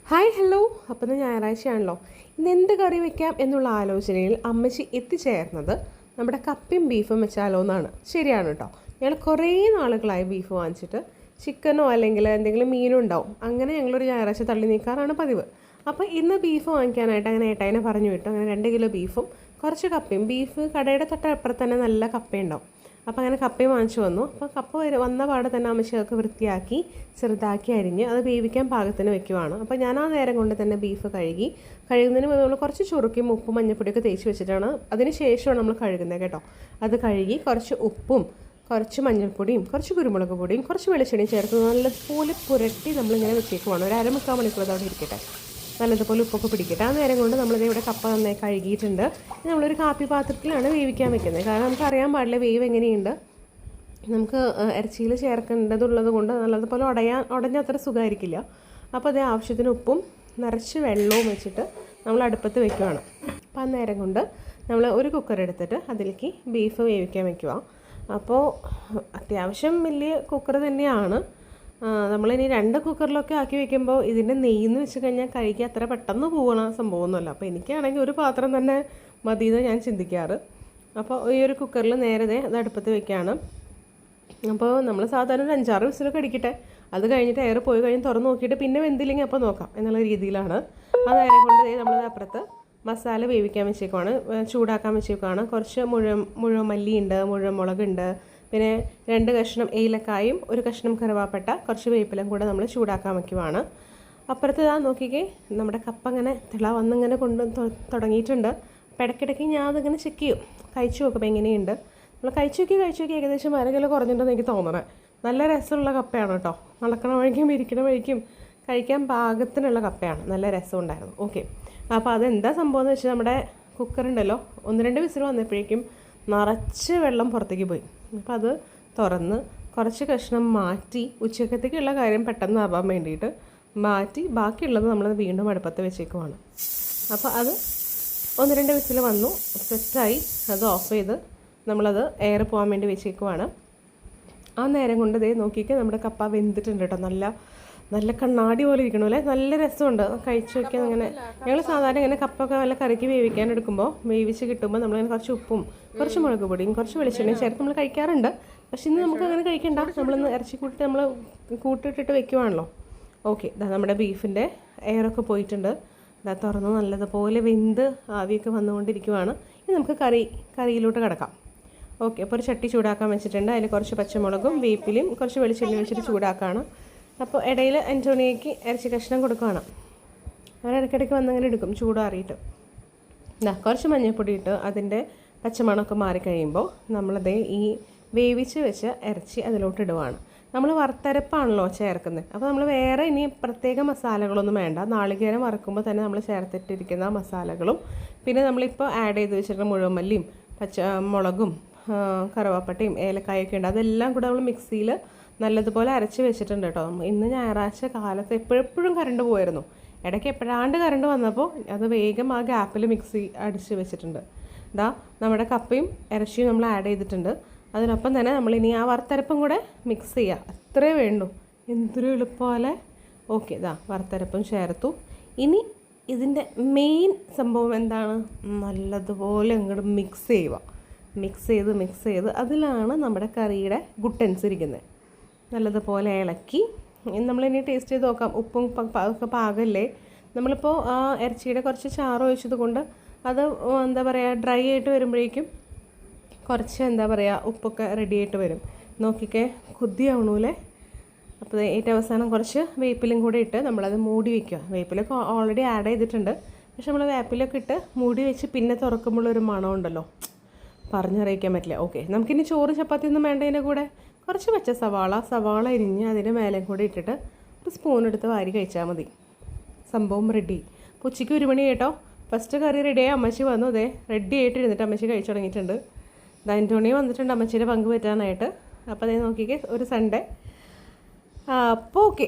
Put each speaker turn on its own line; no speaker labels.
Hi hello. അപ്പോൾ ഇന്ന് ഞായറാഴ്ചയാണല്ലോ. ഇന്ന് എന്ത് കറി വയ്ക്കാം എന്നുള്ള ആലോചനയിൽ അമ്മച്ചി എത്തിച്ചേർന്നത് നമ്മുടെ കപ്പയും ബീഫും വെച്ചാലോ എന്നാണ്. ശരിയാണ് കേട്ടോ. ഞങ്ങൾ കുറേ നാളുകളായി ബീഫ് വാങ്ങിച്ചിട്ട് ചിക്കനോ അല്ലെങ്കിൽ എന്തെങ്കിലും മീനും ഉണ്ടാവും. അങ്ങനെ ഞങ്ങളൊരു ഞായറാഴ്ച തള്ളി നീക്കാറാണ് പതിവ്. അപ്പോൾ ഇന്ന് ബീഫ് വാങ്ങിക്കാനായിട്ട് അങ്ങനെ ഏട്ടായിനെ പറഞ്ഞു വിട്ടു. അങ്ങനെ 2 കിലോ ബീഫും കുറച്ച് കപ്പയും. ബീഫ് കടയുടെ തൊട്ടപ്പുറത്ത് തന്നെ നല്ല കപ്പയുണ്ടാവും. അപ്പോൾ അങ്ങനെ കപ്പയും വാങ്ങിച്ചു വന്നു. അപ്പോൾ കപ്പ വന്ന പാടെ തന്നെ അമ്മച്ചിയൊക്കെ വൃത്തിയാക്കി ചെറുതാക്കി അരിഞ്ഞ് അത് വേവിക്കാൻ പാകത്തിന് വെക്കുവാണ്. അപ്പോൾ ഞാൻ ആ നേരം കൊണ്ട് തന്നെ ബീഫ് കഴുകുന്നതിന് മുമ്പ് നമ്മൾ കുറച്ച് ചുറുക്കിയും ഉപ്പും മഞ്ഞപ്പൊടിയൊക്കെ തേച്ച് വെച്ചിട്ടാണ് അതിന് ശേഷമാണ് നമ്മൾ കഴുകുന്നത് കേട്ടോ. അത് കഴുകി കുറച്ച് ഉപ്പും കുറച്ച് മഞ്ഞൾപ്പൊടിയും കുറച്ച് കുരുമുളക് പൊടിയും കുറച്ച് വെളിച്ചെണ്ണയും ചേർത്ത് നല്ലതുപോലെ പുരട്ടി നമ്മളിങ്ങനെ വെച്ചേക്കുവാണ്. ഒരു 1/4 മണിക്കൂർ അതവിടെ ഇരിക്കട്ടെ, നല്ലതുപോലെ ഉപ്പൊക്കെ പിടിക്കട്ടെ. ആ നേരം കൊണ്ട് നമ്മളിത് ഇവിടെ കപ്പ നന്നായി കഴുകിയിട്ടുണ്ട്. നമ്മളൊരു കാപ്പി പാത്രത്തിലാണ് വേവിക്കാൻ വെക്കുന്നത്. കാരണം നമുക്ക് അറിയാൻ പാടില്ല വേവ് എങ്ങനെയുണ്ട്. നമുക്ക് ഇറച്ചിയിൽ ചേർക്കേണ്ടതുള്ളത് കൊണ്ട് നല്ലതുപോലെ ഉടഞ്ഞ അത്ര സുഖമായിരിക്കില്ല. അപ്പോൾ അതേ ആവശ്യത്തിന് ഉപ്പും നിറച്ച് വെള്ളവും വെച്ചിട്ട് നമ്മൾ അടുപ്പത്ത് വെക്കുകയാണ്. അപ്പോൾ ആ നേരം കൊണ്ട് നമ്മൾ ഒരു കുക്കർ എടുത്തിട്ട് അതിലേക്ക് ബീഫ് വേവിക്കാൻ വെക്കുക. അപ്പോൾ അത്യാവശ്യം വലിയ കുക്കർ തന്നെയാണ്. നമ്മളിനി 2 കുക്കറിലൊക്കെ ആക്കി വെക്കുമ്പോൾ ഇതിൻ്റെ നെയ്യെന്ന് വെച്ച് കഴിഞ്ഞാൽ കഴിക്കാൻ അത്ര പെട്ടെന്ന് പോകുന്ന സംഭവമൊന്നുമല്ല. അപ്പോൾ എനിക്കാണെങ്കിൽ ഒരു പാത്രം തന്നെ മതി എന്ന് ഞാൻ ചിന്തിക്കാറ്. അപ്പോൾ ഈ ഒരു കുക്കറിൽ നേരത്തെ അത് അടുപ്പത്ത് വെക്കുകയാണ്. അപ്പോൾ നമ്മൾ സാധാരണ ഒരു 5-6 വിസിലൊക്കെ അടിക്കട്ടെ. അത് കഴിഞ്ഞിട്ട് എയർ പോയി കഴിഞ്ഞ് തുറന്ന് നോക്കിയിട്ട് പിന്നെ വെന്തില്ലെങ്കിൽ അപ്പോൾ നോക്കാം എന്നുള്ള രീതിയിലാണ്. ആ നേരം കൊണ്ട് നമ്മൾ അപ്പുറത്ത് മസാല വേവിക്കാൻ വെച്ചേക്കുവാണ്, ചൂടാക്കാൻ വെച്ചേക്കുവാണ്. കുറച്ച് മുഴുവൻ മല്ലിയുണ്ട്, മുഴുവൻ മുളകുണ്ട്, പിന്നെ 2 കഷ്ണം ഏലക്കായും 1 കഷ്ണം കറുവാപ്പട്ട, കുറച്ച് വേപ്പിലും കൂടെ നമ്മൾ ചൂടാക്കാൻ വയ്ക്കുവാണ്. അപ്പുറത്ത് ഇതാ നോക്കിക്കേ, നമ്മുടെ കപ്പ ഇങ്ങനെ വന്നിങ്ങനെ തുടങ്ങിയിട്ടുണ്ട്. അപ്പോൾ ഇടയ്ക്കിടയ്ക്ക് ഞാൻ അതിങ്ങനെ ചെക്ക് ചെയ്യും, കഴിച്ചു നോക്കുമ്പോൾ എങ്ങനെയുണ്ട്. നമ്മൾ കഴിച്ചു നോക്കി ഏകദേശം 1/2 കിലോ കുറഞ്ഞിട്ടുണ്ടെന്ന് എനിക്ക് തോന്നണേ. നല്ല രസമുള്ള കപ്പയാണ് കേട്ടോ. നടക്കണ വഴിക്കും ഇരിക്കണ വഴിക്കും കഴിക്കാൻ പാകത്തിനുള്ള കപ്പയാണ്. നല്ല രസമുണ്ടായിരുന്നു. ഓക്കെ, അപ്പോൾ അതെന്താ സംഭവം എന്ന് വെച്ചാൽ നമ്മുടെ കുക്കറുണ്ടല്ലോ 1-2 വിസിൽ വന്നപ്പോഴേക്കും നിറച്ച് വെള്ളം പുറത്തേക്ക് പോയി. അപ്പോൾ അത് തുറന്ന് കുറച്ച് കഷ്ണം മാറ്റി ഉച്ചക്കത്തേക്കുള്ള കാര്യം പെട്ടെന്ന് ആവാൻ വേണ്ടിയിട്ട് മാറ്റി ബാക്കിയുള്ളത് നമ്മൾ വീണ്ടും അടുപ്പത്ത് വെച്ചേക്കുവാണ്. അപ്പോൾ അത് 1-2 വിസിൽ വന്നു, സെറ്റായി. അത് ഓഫ് ചെയ്ത് നമ്മളത് എയർ പോകാൻ വേണ്ടി വെച്ചേക്കുവാണ്. ആ നേരം കൊണ്ട് ദേ നോക്കിയിട്ട് നമ്മുടെ കപ്പ വെന്തിട്ടുണ്ട് കേട്ടോ. നല്ല കണ്ണാടി പോലെ ഇരിക്കണമല്ലേ, നല്ല രസമുണ്ട് കഴിച്ചു നോക്കിയാൽ. അങ്ങനെ ഞങ്ങൾ സാധാരണ ഇങ്ങനെ കപ്പൊക്കെ നല്ല കറിക്ക് വേവിക്കാൻ എടുക്കുമ്പോൾ വേവിച്ച് കിട്ടുമ്പോൾ നമ്മളിങ്ങനെ കുറച്ച് ഉപ്പും കുറച്ച് മുളക് പൊടിയും കുറച്ച് വെളിച്ചെണ്ണയും ചേർത്ത് നമ്മൾ കഴിക്കാറുണ്ട്. പക്ഷെ ഇന്ന് നമുക്ക് അങ്ങനെ കഴിക്കണ്ട. നമ്മളിന്ന് ഇറച്ചി കൂട്ടിട്ട് നമ്മൾ കൂട്ടിട്ടിട്ട് വെക്കുവാണല്ലോ. ഓക്കെ, നമ്മുടെ ബീഫിൻ്റെ എയറൊക്കെ പോയിട്ടുണ്ട്. തുറന്ന് നല്ലതുപോലെ വെന്ത് ആവിയൊക്കെ വന്നുകൊണ്ടിരിക്കുവാണ്. ഇനി നമുക്ക് കറിയിലോട്ട് കിടക്കാം. ഓക്കെ, അപ്പോൾ ഒരു ചട്ടി ചൂടാക്കാൻ വെച്ചിട്ടുണ്ട്. അതിൽ കുറച്ച് പച്ചമുളകും വേപ്പിലും കുറച്ച് വെളിച്ചെണ്ണ വെച്ചിട്ട് ചൂടാക്കുകയാണ്. അപ്പോൾ ഇടയിൽ അന്റോണിയയ്ക്ക് ഇറച്ചി കഷ്ണം കൊടുക്കുകയാണ്. അങ്ങനെ ഇടയ്ക്കിടയ്ക്ക് വന്നങ്ങനെ എടുക്കും ചൂടാറിയിട്ട്. കുറച്ച് മഞ്ഞൾപ്പൊടി ഇട്ട് അതിൻ്റെ പച്ചമണമൊക്കെ മാറിക്കഴിയുമ്പോൾ നമ്മളതേ ഈ വേവിച്ച് വെച്ച ഇറച്ചി അതിലോട്ട് ഇടുവാണ്. നമ്മൾ വറുത്തരപ്പാണല്ലോ ചേർക്കുന്നത്. അപ്പോൾ നമ്മൾ വേറെ ഇനി പ്രത്യേക മസാലകളൊന്നും വേണ്ട. നാളികേരം വറുക്കുമ്പോൾ തന്നെ നമ്മൾ ചേർത്തിട്ടിരിക്കുന്ന മസാലകളും പിന്നെ നമ്മളിപ്പോൾ ആഡ് ചെയ്ത് വെച്ചിട്ടുള്ള മുഴുവൻ മല്ലിയും മുളകും കറുവാപ്പട്ടയും ഏലക്കായൊക്കെ ഉണ്ട്. അതെല്ലാം കൂടെ നമ്മൾ മിക്സിയിൽ നല്ലതുപോലെ അരച്ച് വെച്ചിട്ടുണ്ട് കേട്ടോ. ഇന്ന് ഞായറാഴ്ച കാലത്ത് എപ്പോഴും കറണ്ട് പോയിരുന്നു. ഇടയ്ക്ക് എപ്പോഴാണ്ട് കറണ്ട് വന്നപ്പോൾ അത് വേഗം ആ ഗ്യാപ്പിൽ മിക്സി അടിച്ച് വെച്ചിട്ടുണ്ട്. നമ്മുടെ കപ്പയും ഇറച്ചിയും നമ്മൾ ആഡ് ചെയ്തിട്ടുണ്ട്. അതിനൊപ്പം തന്നെ നമ്മളിനി ആ വറുത്തരപ്പും കൂടെ മിക്സ് ചെയ്യുക. അത്രേ വേണ്ടു. എന്തൊരു എളുപ്പമല്ലേ. ഓക്കെ, വറുത്തരപ്പും ചേർത്തു. ഇനി ഇതിൻ്റെ മെയിൻ സംഭവം എന്താണ്? നല്ലതുപോലെ അങ്ങോട്ട് മിക്സ് ചെയ്ത് അതിലാണ് നമ്മുടെ കറിയുടെ ഗുട്ടൻസ് ഇരിക്കുന്നത്. നല്ലതുപോലെ ഇളക്കി നമ്മളിനി ടേസ്റ്റ് ചെയ്ത് നോക്കാം. ഉപ്പും ഒക്കെ പാകല്ലേ. നമ്മളിപ്പോൾ ആ ഇറച്ചിയുടെ കുറച്ച് ചാറ് ഒഴിച്ചത് കൊണ്ട് അത് എന്താ പറയുക ഡ്രൈ ആയിട്ട് വരുമ്പോഴേക്കും കുറച്ച് എന്താ പറയുക ഉപ്പൊക്കെ റെഡി ആയിട്ട് വരും. നോക്കിക്കേ, കൊതിയാവണൂല്ലേ. അപ്പോൾ ഏറ്റവും അവസാനം കുറച്ച് വേപ്പിലും കൂടെ ഇട്ട് നമ്മളത് മൂടി വയ്ക്കുക. വേപ്പിലൊക്കെ ഓൾറെഡി ആഡ് ചെയ്തിട്ടുണ്ട്. പക്ഷെ നമ്മൾ വേപ്പിലൊക്കെ ഇട്ട് മൂടി വെച്ച് പിന്നെ തുറക്കുമ്പോഴൊരു മണമുണ്ടല്ലോ, പറഞ്ഞറിയിക്കാൻ പറ്റില്ല. ഓക്കെ, നമുക്കിനി ചോറ് ചപ്പാത്തി ഒന്നും വേണ്ട. ഇതിൻ്റെ കൂടെ കുറച്ച് പച്ച സവാള അരിഞ്ഞ് അതിൻ്റെ മേലെ കൂടെ ഇട്ടിട്ട് ഒരു സ്പൂൺ എടുത്ത് വാരി കഴിച്ചാൽ മതി. സംഭവം റെഡി. അപ്പോൾ ഉച്ചയ്ക്ക് 1 മണി കേട്ടോ. ഫസ്റ്റ് കറി റെഡിയായി അമ്മച്ചി വന്നു. അതെ റെഡി ആയിട്ട് ഇരുന്നിട്ട് അമ്മച്ചി കഴിച്ചു തുടങ്ങിയിട്ടുണ്ട്. ആന്റോണി വന്നിട്ടുണ്ട് അമ്മച്ചിയുടെ പങ്ക് പറ്റാനായിട്ട്. അപ്പോൾ അതേ നോക്കിക്കേ, ഒരു സൺഡേ. അപ്പോൾ ഓക്കെ.